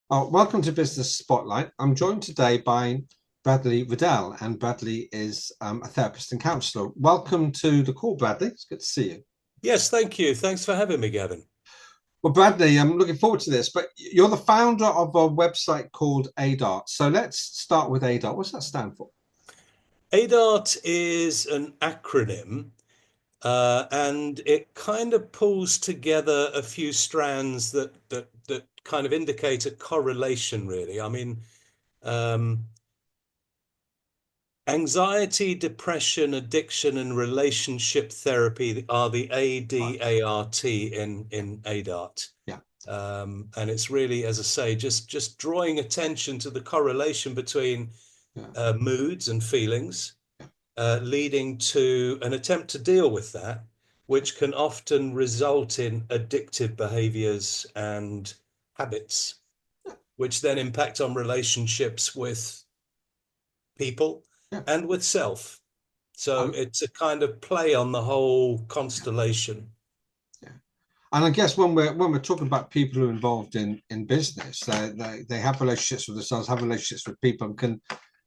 Welcome to Business Spotlight. I'm joined today by Bradley Riddell, and Bradley is a therapist and counsellor. Welcome to the call, Bradley. It's good to see you. Yes, thank you. Thanks for having me, Gavin. Well, Bradley, I'm looking forward to this, but you're the founder of a website called ADART. So let's start with ADART. What's that stand for? ADART is an acronym, and it kind of pulls together a few strands that kind of indicate a correlation, really. Um, Anxiety, depression, addiction, and relationship therapy are the Right. ADART in ADART. Yeah. And it's really, as I say, just drawing attention to the correlation between Yeah. moods and feelings, Yeah. leading to an attempt to deal with that, which can often result in addictive behaviors and habits, which then impact on relationships with people Yeah. and with self. So Um, it's a kind of play on the whole constellation. yeah. And I guess when we're talking about people who are involved in business, they have relationships with themselves, have relationships with people, and can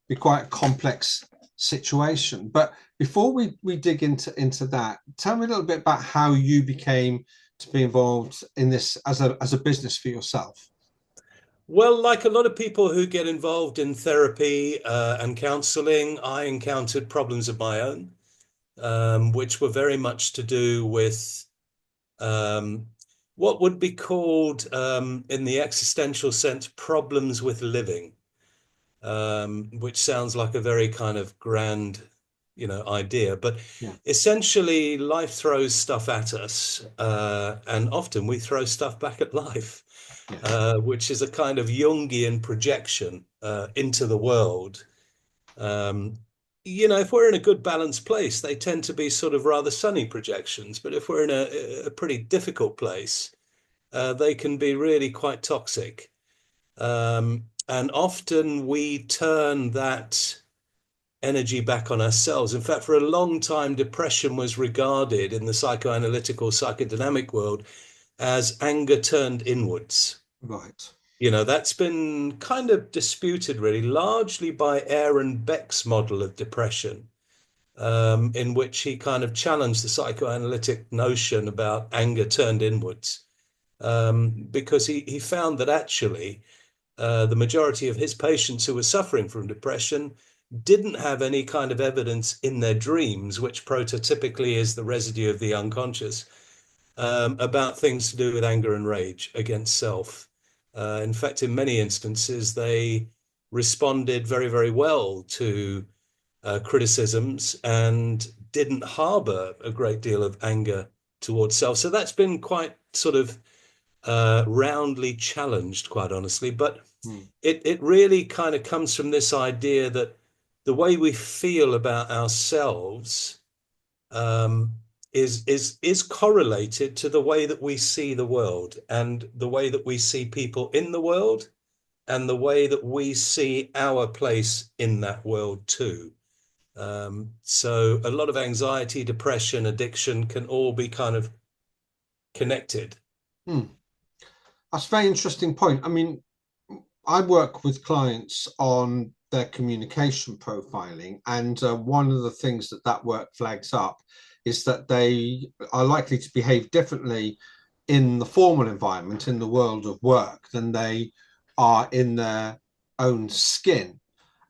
be quite a complex situation. But before we dig into that, tell me a little bit about how you became to be involved in this as a business for yourself. Well, like a lot of people who get involved in therapy and counseling, I encountered problems of my own, which were very much to do with um, what would be called, in the existential sense, problems with living, which sounds like a very kind of grand, idea. But Yeah, essentially, life throws stuff at us, and often we throw stuff back at life, yeah, which is a kind of Jungian projection into the world. Um, if we're in a good balanced place, they tend to be sort of rather sunny projections. But if we're in a pretty difficult place, they can be really quite toxic. And often we turn that energy back on ourselves. In fact, for a long time, depression was regarded in the psychoanalytical, psychodynamic world as anger turned inwards. right. That's been kind of disputed, really, largely by Aaron Beck's model of depression, in which he kind of challenged the psychoanalytic notion about anger turned inwards, because he found that actually the majority of his patients who were suffering from depression didn't have any kind of evidence in their dreams, which prototypically is the residue of the unconscious, about things to do with anger and rage against self. In fact, in many instances, they responded very, very well to criticisms and didn't harbor a great deal of anger towards self. So that's been quite sort of roundly challenged, quite honestly. But Hmm. it really kind of comes from this idea that the way we feel about ourselves um, is correlated to the way that we see the world and the way that we see people in the world and the way that we see our place in that world too. So a lot of anxiety, depression, addiction can all be kind of connected. Hmm. That's a very interesting point. I mean, I work with clients on their communication profiling, and one of the things that work flags up is that they are likely to behave differently in the formal environment, in the world of work, than they are in their own skin.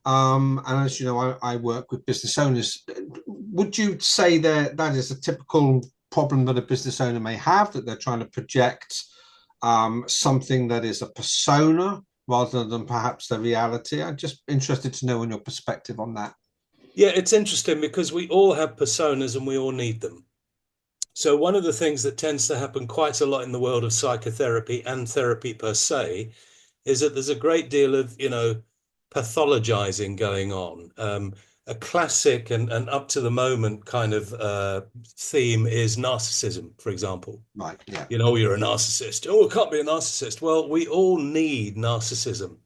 And as you know, I work with business owners. Would you say that is a typical problem that a business owner may have, that they're trying to project something that is a persona rather than perhaps the reality? I'm just interested to know on your perspective on that. Yeah, it's interesting because we all have personas and we all need them. So one of the things that tends to happen quite a lot in the world of psychotherapy and therapy per se is that there's a great deal of, pathologizing going on. A classic and up to the moment kind of theme is narcissism, for example. Right. Yeah. You're a narcissist. Oh, it can't be a narcissist. Well, we all need narcissism.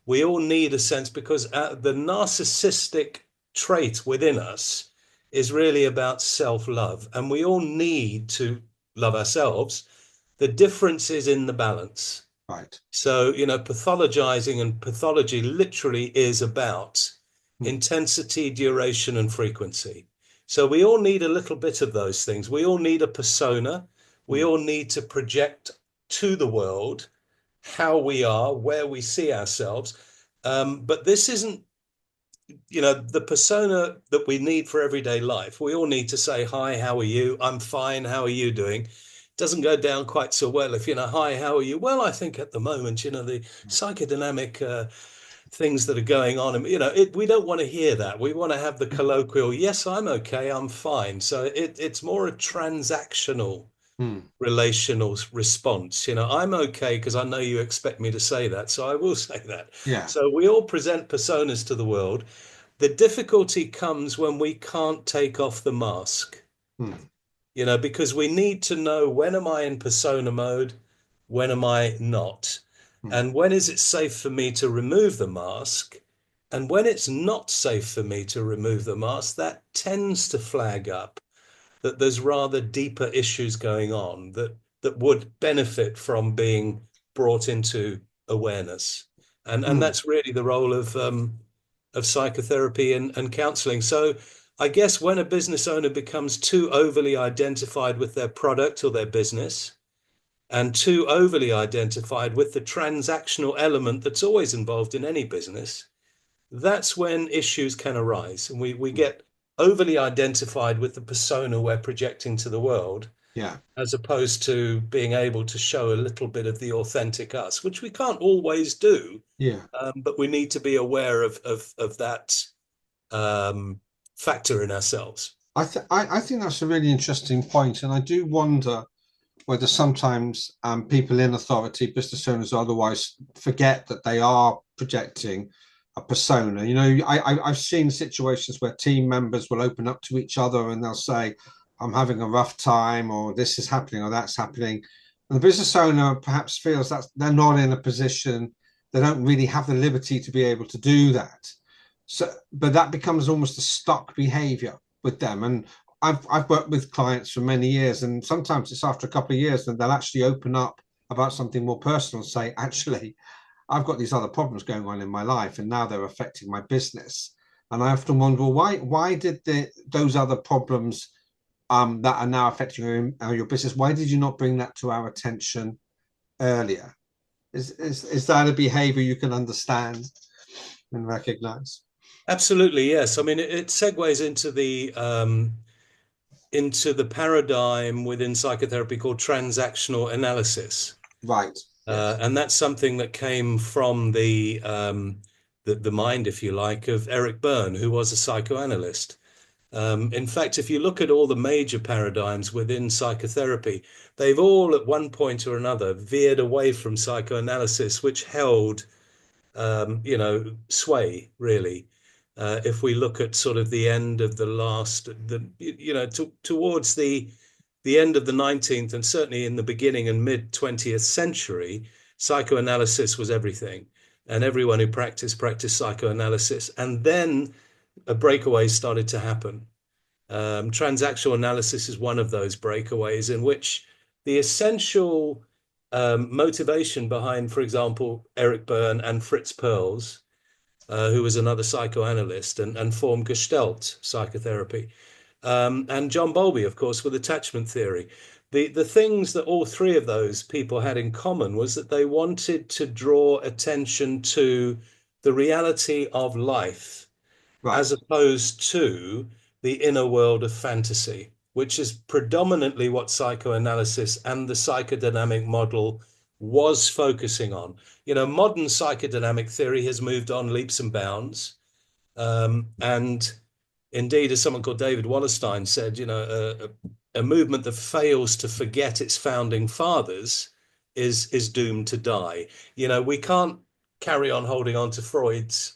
We all need a sense because the narcissistic trait within us is really about self-love, and we all need to love ourselves. The difference is in the balance. Right. So, pathologizing and pathology literally is about Mm, intensity, duration, and frequency. So we all need a little bit of those things. We all need a persona. We mm, all need to project to the world how we are, where we see ourselves. But this isn't, the persona that we need for everyday life. We all need to say, hi, how are you? I'm fine. How are you doing? Doesn't go down quite so well if, hi, how are you? Well, I think at the moment, the psychodynamic things that are going on, and, we don't want to hear that. We want to have the colloquial, yes, I'm okay, I'm fine. So it's more a transactional mm. relational response. I'm okay because I know you expect me to say that, so I will say that. Yeah. So we all present personas to the world. The difficulty comes when we can't take off the mask, Mm, because we need to know, when am I in persona mode? When am I not? mm, And when is it safe for me to remove the mask? And when it's not safe for me to remove the mask, that tends to flag up that there's rather deeper issues going on that would benefit from being brought into awareness. And mm. that's really the role of psychotherapy and counseling. So I guess when a business owner becomes too overly identified with their product or their business, and too overly identified with the transactional element that's always involved in any business, that's when issues can arise. And we Mm. get overly identified with the persona we're projecting to the world, Yeah. as opposed to being able to show a little bit of the authentic us, which we can't always do. Yeah. But we need to be aware of that um, factor in ourselves. I think that's a really interesting point, and I do wonder whether sometimes people in authority, business owners or otherwise, forget that they are projecting a persona. I've seen situations where team members will open up to each other and they'll say, I'm having a rough time, or this is happening, or that's happening. And the business owner perhaps feels that they're not in a position, they don't really have the liberty to be able to do that. So, but that becomes almost a stock behavior with them. And I've worked with clients for many years, and sometimes it's after a couple of years that they'll actually open up about something more personal and say, actually, I've got these other problems going on in my life, and now they're affecting my business. And I often wonder, well, why did those other problems that are now affecting your business, why did you not bring that to our attention earlier? Is that a behavior you can understand and recognize? Absolutely, yes. I mean, it segues into the paradigm within psychotherapy called transactional analysis. Right. Yes. And that's something that came from the mind, if you like, of Eric Berne, who was a psychoanalyst. In fact, if you look at all the major paradigms within psychotherapy, they've all at one point or another veered away from psychoanalysis, which held sway really. If we look at sort of the end of towards the end of the 19th and certainly in the beginning and mid 20th century, psychoanalysis was everything. And everyone who practiced psychoanalysis. And then a breakaway started to happen. Transactional analysis is one of those breakaways in which the essential motivation behind, for example, Eric Berne and Fritz Perls, who was another psychoanalyst and formed Gestalt psychotherapy, and John Bowlby, of course, with attachment theory. The things that all three of those people had in common was that they wanted to draw attention to the reality of life Right. as opposed to the inner world of fantasy, which is predominantly what psychoanalysis and the psychodynamic model was focusing on. Modern psychodynamic theory has moved on leaps and bounds. And indeed, as someone called David Wallerstein said, a movement that fails to forget its founding fathers is doomed to die. We can't carry on holding on to Freud's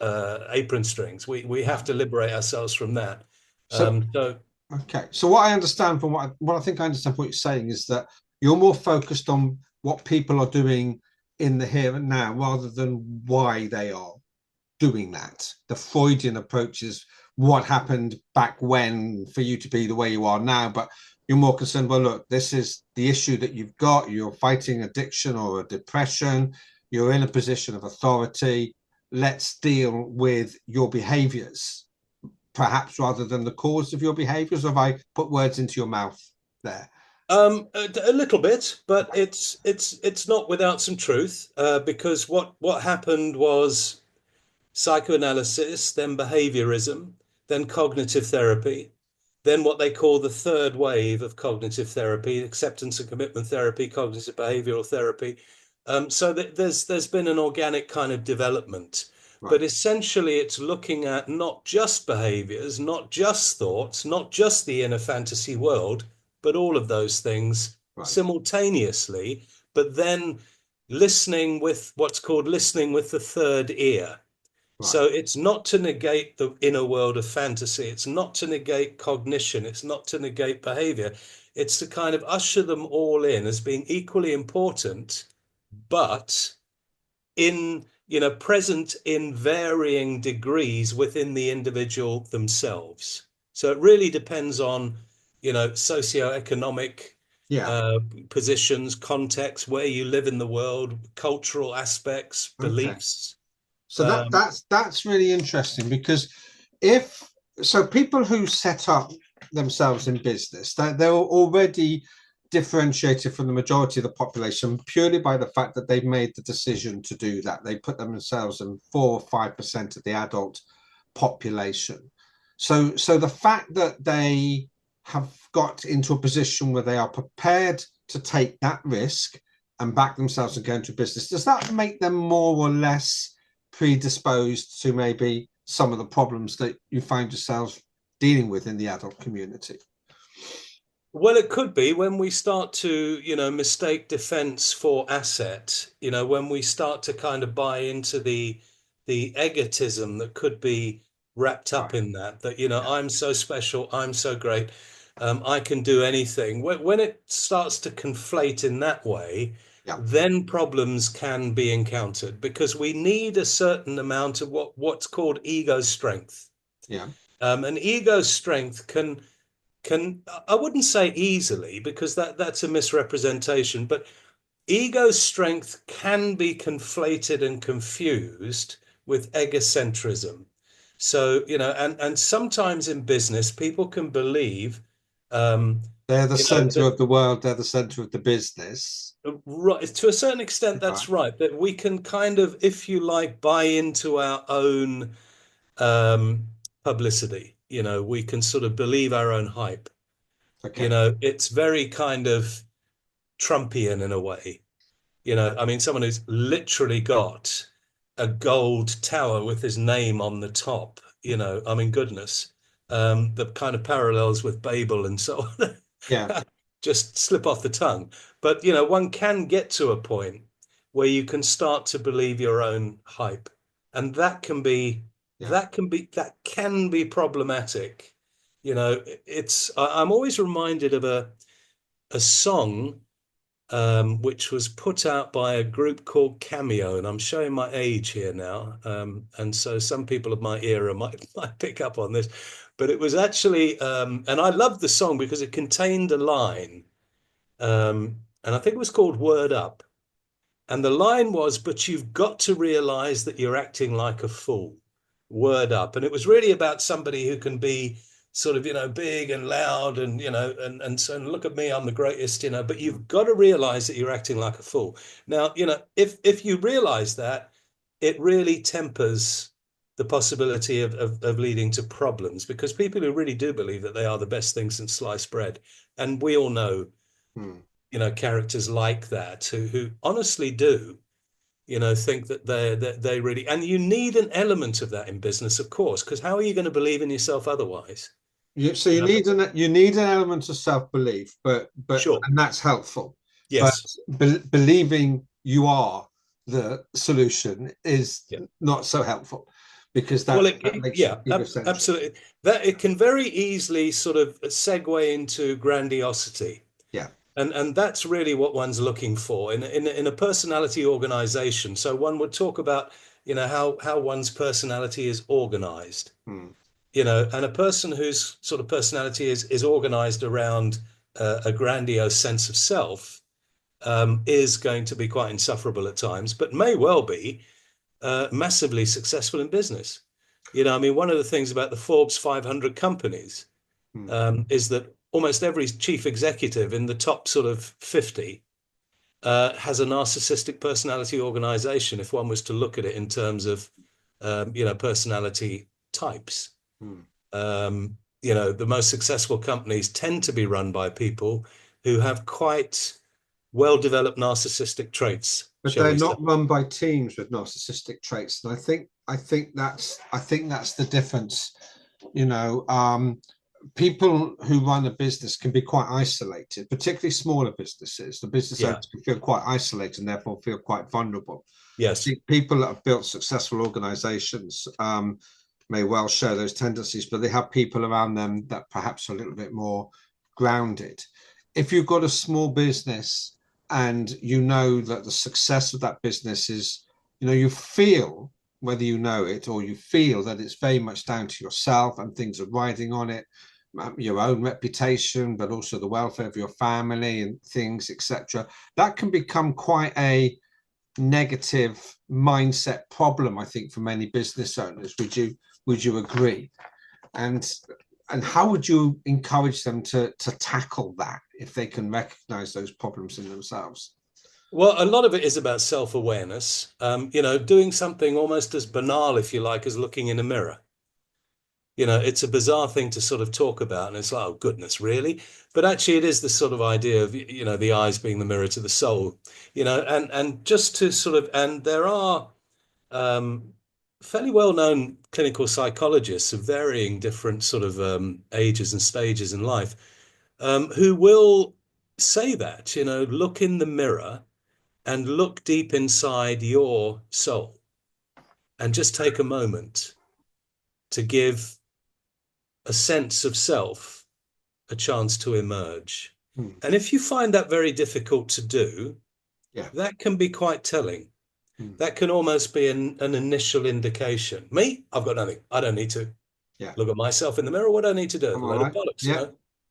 apron strings. We have to liberate ourselves from that. So So okay. So what I understand from what I think I understand from what you're saying is that you're more focused on what people are doing in the here and now rather than why they are doing that. The Freudian approach is what happened back when for you to be the way you are now, but You're more concerned, well, look, this is the issue that you've got. You're fighting addiction or a depression. You're in a position of authority. Let's deal with your behaviors, perhaps rather than the cause of your behaviors. Or have I put words into your mouth there? A little bit, but it's not without some truth, because what happened was psychoanalysis, then behaviorism, then cognitive therapy, then what they call the third wave of cognitive therapy, acceptance and commitment therapy, cognitive behavioral therapy. So there's been an organic kind of development, Right, but essentially it's looking at not just behaviors, not just thoughts, not just the inner fantasy world, but all of those things right, simultaneously, but then listening with what's called listening with the third ear. right. So it's not to negate the inner world of fantasy. It's not to negate cognition. It's not to negate behavior. It's to kind of usher them all in as being equally important, but in, present in varying degrees within the individual themselves. So it really depends on, socioeconomic Yeah. positions, context, where you live in the world, cultural aspects, Okay. beliefs. So Um, that's really interesting because if so, people who set up themselves in business, they're already differentiated from the majority of the population purely by the fact that they've made the decision to do that. They put themselves in 4 or 5% of the adult population. So the fact that they have got into a position where they are prepared to take that risk and back themselves and go into business, does that make them more or less predisposed to maybe some of the problems that you find yourselves dealing with in the adult community? Well, it could be when we start to, mistake defense for asset, when we start to kind of buy into the egotism that could be wrapped up Right. in that, Yeah. I'm so special, I'm so great, I can do anything. When it starts to conflate in that way, Yeah. then problems can be encountered because we need a certain amount of what's called ego strength. Yeah. And ego strength can I wouldn't say easily because that's a misrepresentation, but ego strength can be conflated and confused with egocentrism. So, and sometimes in business, people can believe, um, They're the center that of the world, they're the center of the business. right, to a certain extent, Right. that's right, that we can kind of, if you like, buy into our own um, publicity. We can sort of believe our own hype. Okay. It's very kind of Trumpian in a way. I mean, someone who's literally got a gold tower with his name on the top, I mean, goodness, the kind of parallels with Babel and so Yeah. on just slip off the tongue. But, one can get to a point where you can start to believe your own hype. And Yeah. that can be problematic. I'm always reminded of a song which was put out by a group called Cameo, and I'm showing my age here now, and so some people of my era might might pick up on this, but it was actually, and I loved the song because it contained a line, and I think it was called "Word Up," and the line was, "But you've got to realize that you're acting like a fool." Word up. And it was really about somebody who can be sort of, big and loud and, and so look at me, I'm the greatest, but you've got to realize that you're acting like a fool. Now, if you realize that, it really tempers the possibility of leading to problems because people who really do believe that they are the best thing since sliced bread, and we all know, Hmm. characters like that who honestly do think that they really, and you need an element of that in business, of course, because how are you going to believe in yourself otherwise? So You know, you need an element of self-belief, but sure. and that's helpful. But Yes. believing you are the solution is Yeah. not so helpful because Well, that makes you yeah, egocentric. absolutely. That it can very easily sort of segue into grandiosity. Yeah. And that's really what one's looking for in a personality organization. So one would talk about, how one's personality is organized. Hmm. And a person whose sort of personality is organized around a grandiose sense of self is going to be quite insufferable at times, but may well be massively successful in business. I mean, one of the things about the Forbes 500 companies Hmm. is that almost every chief executive in the top sort of 50 has a narcissistic personality organization, if one was to look at it in terms of, personality types. Hmm. The most successful companies tend to be run by people who have quite well-developed narcissistic traits, But shall they're we say. not run by teams with narcissistic traits, and I think that's the difference. You know, people who run a business can be quite isolated, particularly smaller businesses. The business Yeah. owners can feel quite isolated and therefore feel quite vulnerable. I Yes. think people that have built successful organizations may well show those tendencies, but they have people around them that perhaps are a little bit more grounded. If you've got a small business and you know that the success of that business is, you feel, whether you know it or you feel, that it's very much down to yourself and things are riding on it, your own reputation, but also the welfare of your family and things, etc. That can become quite a negative mindset problem, I think, for many business owners. Would you agree? And and how would you encourage them to tackle that if they can recognize those problems in themselves? Well, a lot of it is about self-awareness. Doing something almost as banal, if you like, as looking in a mirror. It's a bizarre thing to sort of talk about, and it's like, oh goodness, really? But actually, it is the sort of idea of, the eyes being the mirror to the soul, and just to sort of, and there are um, fairly well-known clinical psychologists of varying different sort of ages and stages in life, who will say that, look in the mirror and look deep inside your soul and just take a moment to give a sense of self a chance to emerge. Hmm. And if you find that very difficult to do, Yeah. that can be quite telling. Hmm. That can almost be an initial indication. Me, I've got nothing. I don't need to Yeah. look at myself in the mirror. What do I need to do? A I'm all load of right. bollocks, Yeah.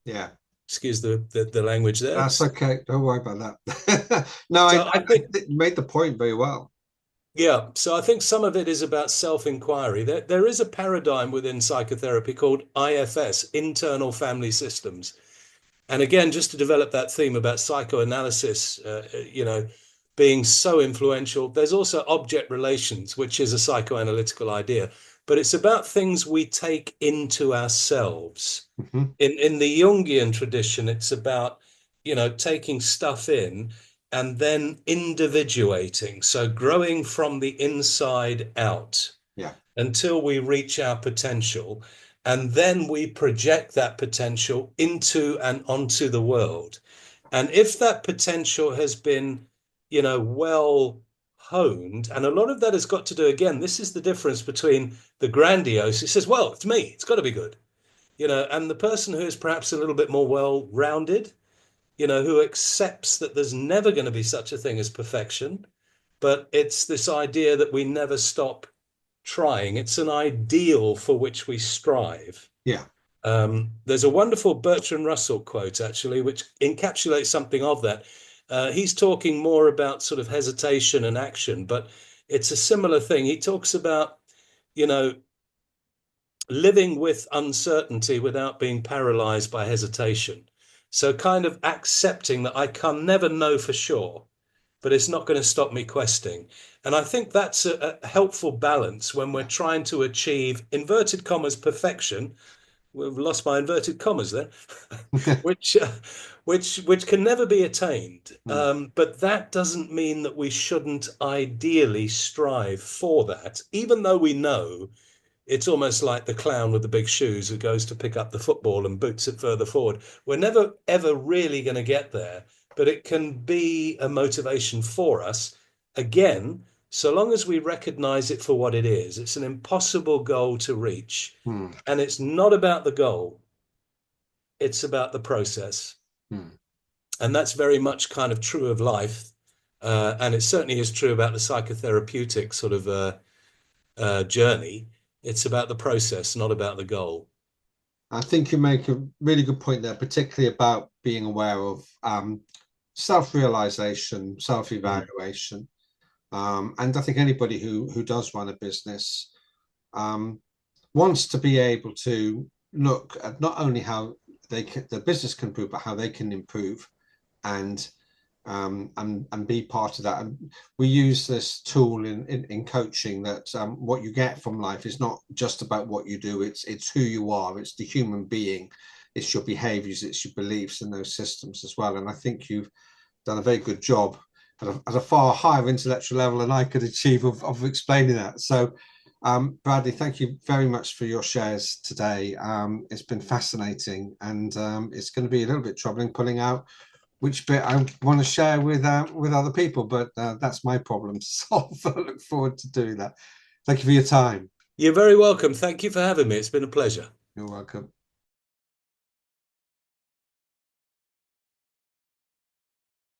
Yeah. Excuse the language there. That's okay. Don't worry about that. No, I, So I, I I think, made the point very well. yeah, so I think some of it is about self-inquiry. There is a paradigm within psychotherapy called IFS, internal family systems. And again, just to develop that theme about psychoanalysis, being so influential, there's also object relations, which is a psychoanalytical idea, but it's about things we take into ourselves. Mhm. In the Jungian tradition, it's about, taking stuff in and then individuating, so growing from the inside out Yeah. until we reach our potential. And then we project that potential into and onto the world. And if that potential has been, well honed, and a lot of that has got to do, again, this is the difference between the grandiose, who says, well, it's me, it's got to be good, and the person who is perhaps a little bit more well-rounded, who accepts that there's never going to be such a thing as perfection, but it's this idea that we never stop trying. It's an ideal for which we strive. Yeah. There's a wonderful Bertrand Russell quote, actually, which encapsulates something of that. He's talking more about sort of hesitation and action, but it's a similar thing. He talks about, you know, living with uncertainty without being paralyzed by hesitation. So kind of accepting that I can never know for sure, but it's not going to stop me questing. And I think that's a helpful balance when we're trying to achieve inverted commas perfection. We've lost my inverted commas there, which which can never be attained. Hmm. But that doesn't mean that we shouldn't ideally strive for that, even though we know it's almost like the clown with the big shoes who goes to pick up the football and boots it further forward. We're never ever really going to get there, but it can be a motivation for us. Again, so long as we recognize it for what it is, it's an impossible goal to reach. Hmm. And it's not about the goal, it's about the process. Hmm. And that's very much kind of true of life. And it certainly is true about the psychotherapeutic sort of journey. It's about the process, not about the goal. I think you make a really good point there, particularly about being aware of self-realization, Mm. self-evaluation. And I think anybody who does run a business wants to be able to look at not only how the business can improve, but how they can improve and and be part of that. And we use this tool in coaching that what you get from life is not just about what you do. It's who you are. It's the human being. It's your behaviors. It's your beliefs and those systems as well. And I think you've done a very good job at a far higher intellectual level than I could achieve of explaining that. So, Bradley, thank you very much for your shares today. It's been fascinating, and it's going to be a little bit troubling pulling out which bit I want to share with other people, but that's my problem to solve. I look forward to doing that. Thank you for your time. You're very welcome. Thank you for having me. It's been a pleasure. You're welcome.